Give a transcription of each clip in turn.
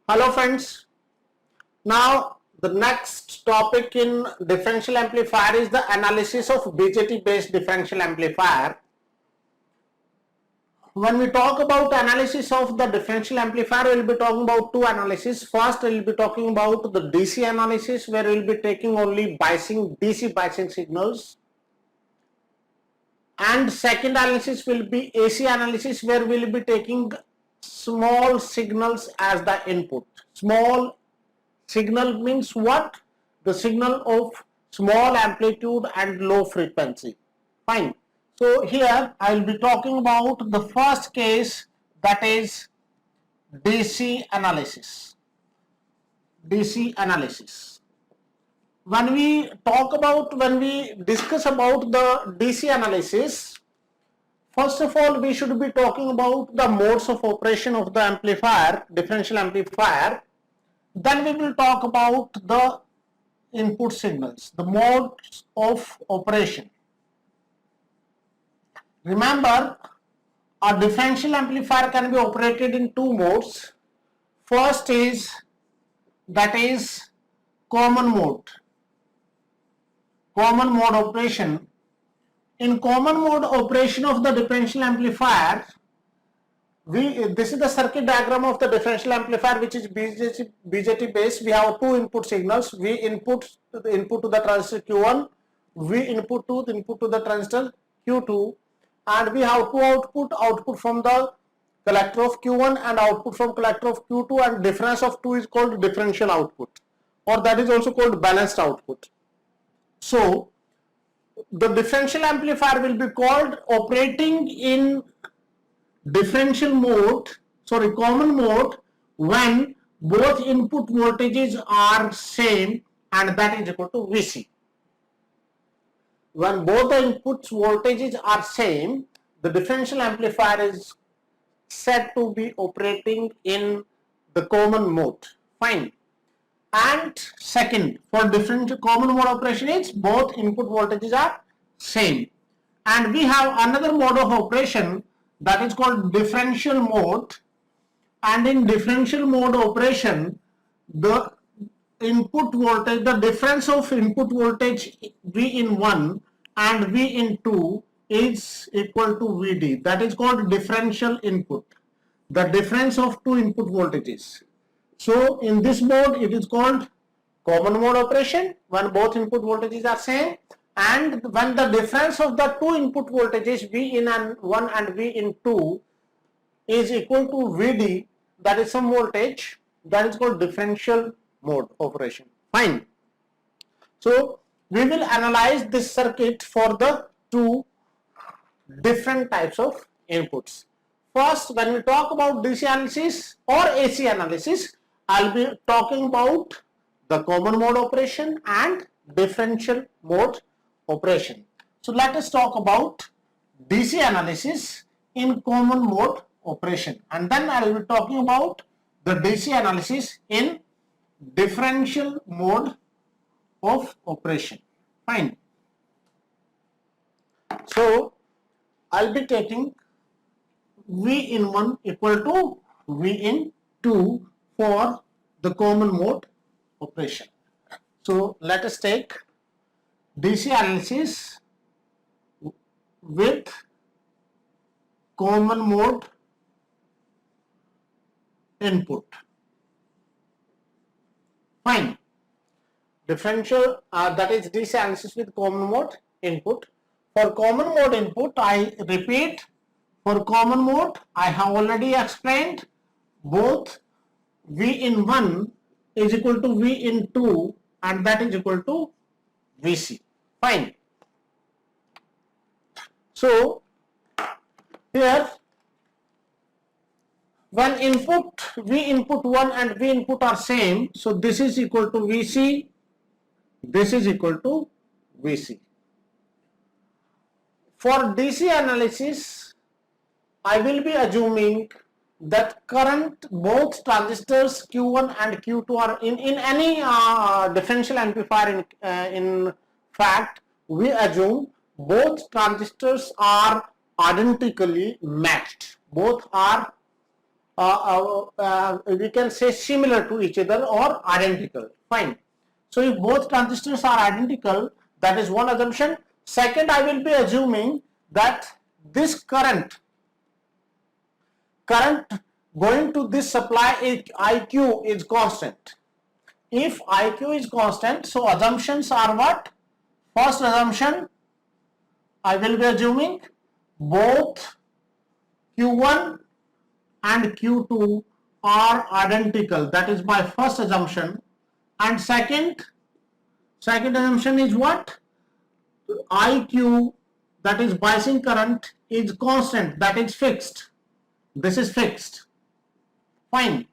Hello friends, now the next topic in differential amplifier is the analysis of BJT based differential amplifier. When we talk about analysis of the differential amplifier, we will be talking about two analyses. First, we will be talking about the DC analysis, where we will be taking only DC biasing signals. And second analysis will be AC analysis, where we will be taking small signals as the input. Small signal means what? The signal of small amplitude and low frequency. Fine. So here I will be talking about the first case, that is DC analysis. DC analysis. When we discuss about the DC analysis, first of all we should be talking about the modes of operation of the amplifier, differential amplifier. Then we will talk about the input signals, the modes of operation. Remember, a differential amplifier can be operated in two modes. First is, that is common mode operation. In common mode operation of the differential amplifier, this is the circuit diagram of the differential amplifier, which is BJT based. We have two input signals. V input to the transistor Q1, V input to the transistor Q2, and we have two output from the collector of Q1 and output from collector of Q2, and difference of two is called differential output, or that is also called balanced output. So the differential amplifier will be called operating in common mode, when both input voltages are same, and that is equal to Vc. When both the input voltages are same, the differential amplifier is said to be operating in the common mode. Fine. And second, for differential common mode operation is both input voltages are same. And we have another mode of operation, that is called differential mode. And in differential mode operation, the input voltage, the difference of input voltage V in 1 and V in 2 is equal to Vd. That is called differential input, the difference of two input voltages. So in this mode it is called common mode operation, when both input voltages are same, and when the difference of the two input voltages V in 1 and V in 2 is equal to Vd, that is some voltage, that is called differential mode operation. Fine. So we will analyze this circuit for the two different types of inputs. First, when we talk about DC analysis or AC analysis, I'll be talking about the common mode operation and differential mode operation. So let us talk about DC analysis in common mode operation, and then I will be talking about the DC analysis in differential mode of operation. Fine. So I'll be taking V in 1 equal to V in 2 for the common mode operation. So let us take DC analysis with common mode input. Fine. Differential, that is DC analysis with common mode input. For common mode input, I repeat, for common mode I have already explained, both V in 1 is equal to V in 2, and that is equal to Vc. Fine. So here, when V input 1 and V input are same, so this is equal to Vc, this is equal to Vc. For DC analysis, I will be assuming that current, both transistors Q1 and Q2 are in any differential amplifier, in fact we assume both transistors are identically matched, both are we can say similar to each other or identical. Fine. So if both transistors are identical, that is one assumption. Second, I will be assuming that this current going to this supply is IQ is constant. If IQ is constant, so assumptions are what? First assumption, I will be assuming both Q1 and Q2 are identical. That is my first assumption. And second assumption is what? IQ, that is biasing current, is constant, that is fixed. This is fixed. Fine.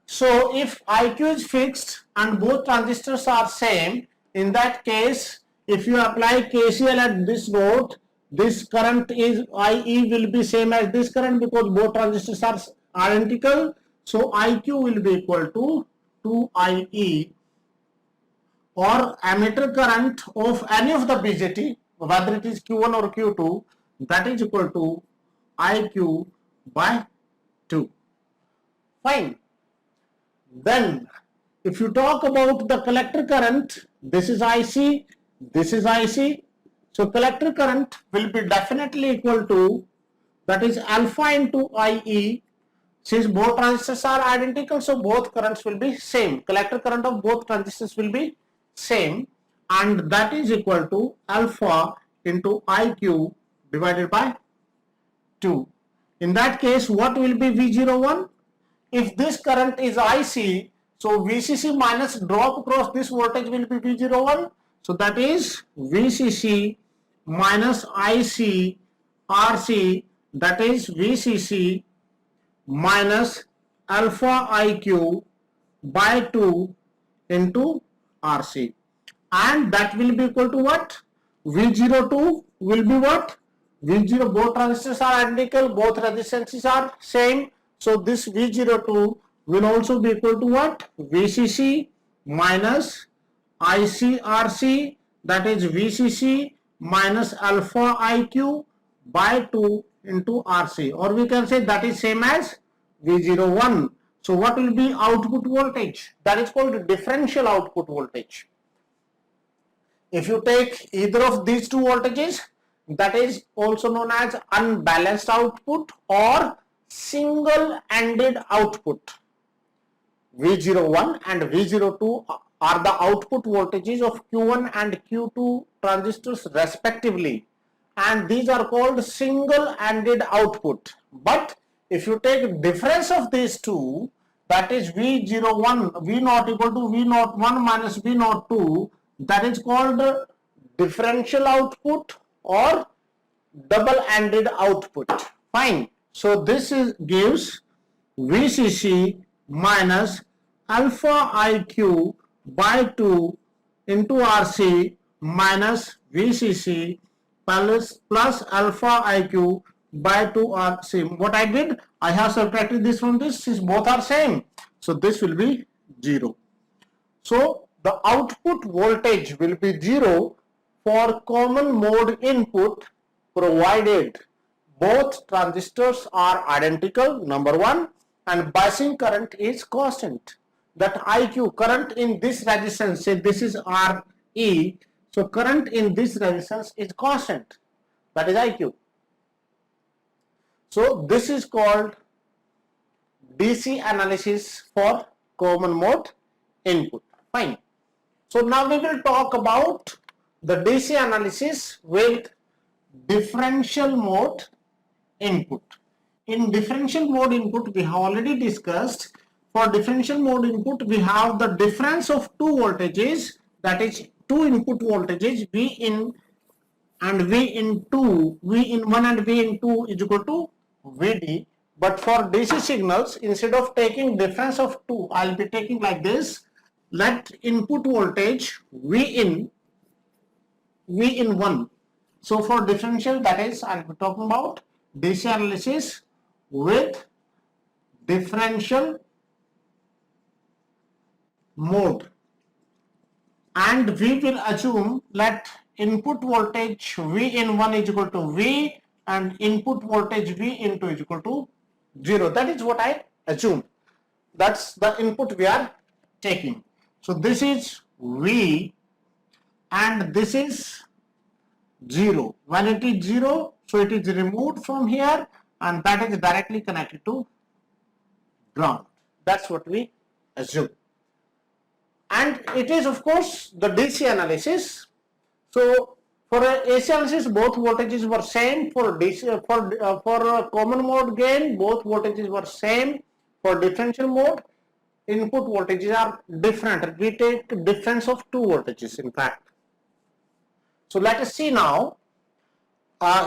So if IQ is fixed and both transistors are same, in that case, if you apply KCL at this node, this current is IE will be same as this current because both transistors are identical. So IQ will be equal to 2IE, or emitter current of any of the BJT, whether it is Q1 or Q2, that is equal to IQ by 2. Fine. Then if you talk about the collector current, this is IC, this is IC. So collector current will be definitely equal to, that is alpha into IE. Since both transistors are identical, so both currents will be same. Collector current of both transistors will be same, and that is equal to alpha into IQ divided by 2. In that case, what will be V01? If this current is IC, so VCC minus drop across this voltage will be V01. So that is VCC minus IC RC, that is VCC minus alpha IQ by 2 into RC. And that will be equal to what? V02 will be what? V0, both transistors are identical, both resistances are same. So this V02 will also be equal to what? VCC minus ICRC, that is VCC minus alpha IQ by 2 into RC, or we can say that is same as V01. So what will be output voltage? That is called differential output voltage. If you take either of these two voltages, that is also known as unbalanced output or single-ended output. V01 and V02 are the output voltages of Q1 and Q2 transistors respectively, and these are called single-ended output. But if you take difference of these two, that is V01, V0 equal to V01 minus V02, that is called differential output or double-ended output. Fine. So this gives VCC minus alpha IQ by 2 into RC minus VCC plus alpha IQ by 2 RC. What I did, I have subtracted this from this since both are same. So this will be 0. So the output voltage will be 0 for common mode input provided both transistors are identical, number 1, and biasing current is constant. That IQ, current in this resistance, say this is RE, so current in this resistance is constant, that is IQ. So this is called DC analysis for common mode input. Fine. So now we will talk about the DC analysis with differential mode input. In differential mode input, we have already discussed, for differential mode input we have the difference of two voltages, that is two input voltages V in and V in 2, V in 1 and V in 2 is equal to VD. But for DC signals, instead of taking difference of 2, I will be taking like this. Let input voltage V in 1. So for differential, that is, I will be talking about DC analysis with differential mode, and we will assume let input voltage V in 1 is equal to V and input voltage V in 2 is equal to 0. That is what I assume. That's the input we are taking. So this is V and this is 0. When it is 0, so it is removed from here and that is directly connected to ground. That's what we assume. And it is of course the DC analysis. So for AC analysis, both voltages were same. For DC, for common mode gain, both voltages were same. For differential mode, input voltages are different. We take difference of 2 voltages in fact. So let us see now.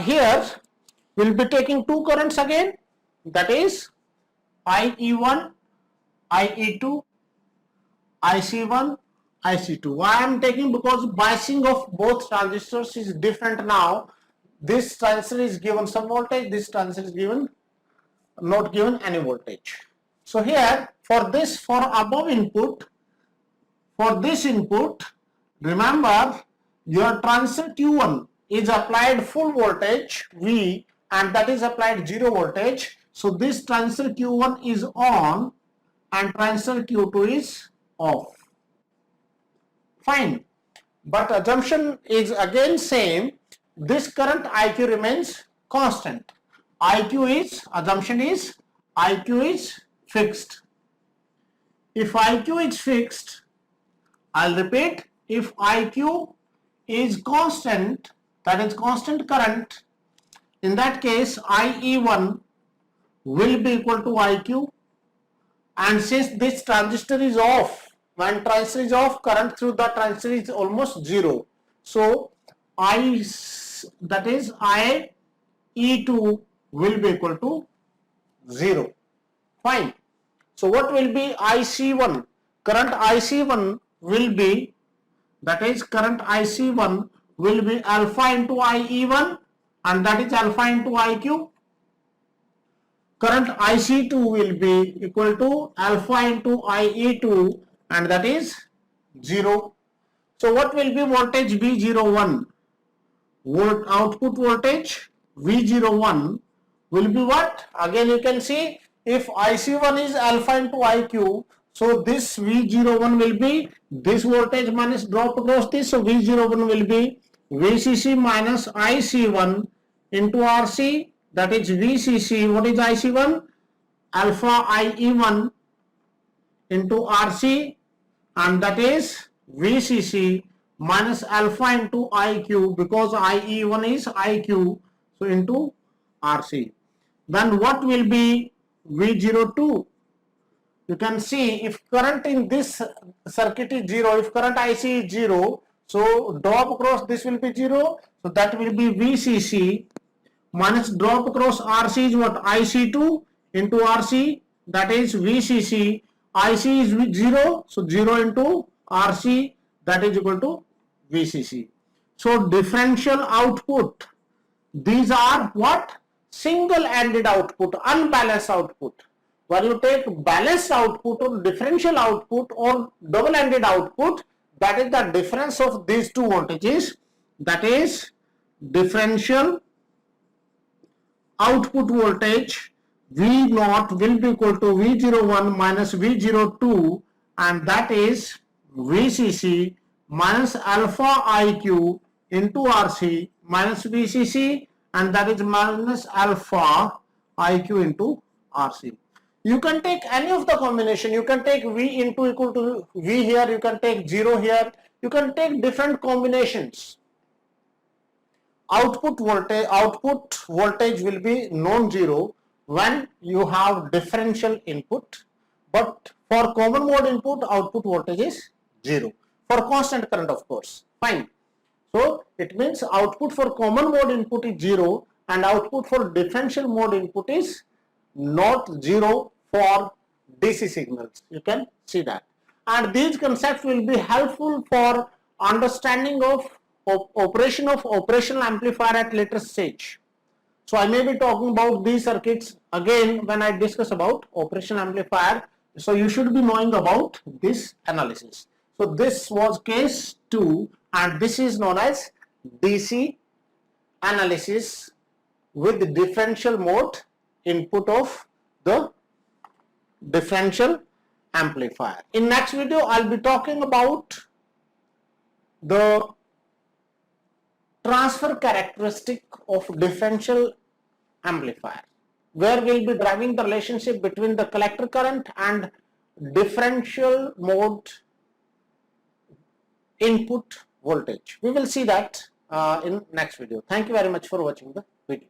Here we'll be taking 2 currents again, that is IE1, IE2, IC1, IC2. Why I am taking? Because biasing of both transistors is different now. This transistor is given some voltage, this transistor is given not given any voltage. So here for this, for above input, for this input, remember your transistor Q1 is applied full voltage V and that is applied 0 voltage. So this transistor Q1 is on and transistor Q2 is off. Fine. But assumption is again same. This current IQ remains constant. IQ is, assumption is IQ is fixed. If IQ is fixed, I'll repeat, if IQ is constant, that is constant current, in that case IE1 will be equal to IQ, and since this transistor is off, when transistor is off, current through the transistor is almost 0. So that is IE2 will be equal to 0. Fine. So what will be IC1? Current IC1 will be, that is current IC1 will be alpha into IE1 and that is alpha into IQ. Current IC2 will be equal to alpha into IE2 and that is 0. So what will be voltage V01? Output voltage V01 will be what? Again you can see, if IC1 is alpha into IQ, so this V01 will be this voltage minus drop across this, so V01 will be VCC minus IC1 into RC, that is VCC, what is IC1? Alpha IE1 into RC and that is VCC minus alpha into IQ, because IE1 is IQ, so into RC. Then what will be V02? You can see if current in this circuit is 0, if current IC is 0, so drop across this will be 0, so that will be VCC minus drop across RC is what? IC2 into RC, that is VCC. IC is 0, so 0 into RC, that is equal to VCC. So differential output, these are what? Single-ended output, unbalanced output. When you take balanced output or differential output or double-ended output, that is the difference of these two voltages, that is differential output voltage V0 will be equal to V01 minus V02 and that is VCC minus alpha IQ into RC minus VCC and that is minus alpha IQ into RC. You can take any of the combination. You can take V into equal to V here, you can take 0 here, you can take different combinations. Output voltage will be non-zero when you have differential input, but for common mode input output voltage is 0 for constant current, of course. Fine. So it means output for common mode input is 0 and output for differential mode input is not 0 for DC signals. You can see that, and these concepts will be helpful for understanding of operation of operational amplifier at later stage. So I may be talking about these circuits again when I discuss about operational amplifier. So you should be knowing about this analysis. So this was case 2 and this is known as DC analysis with differential mode input of the differential amplifier. In next video, I'll be talking about the transfer characteristic of differential amplifier, where we'll be driving the relationship between the collector current and differential mode input voltage. We will see that in next video. Thank you very much for watching the video.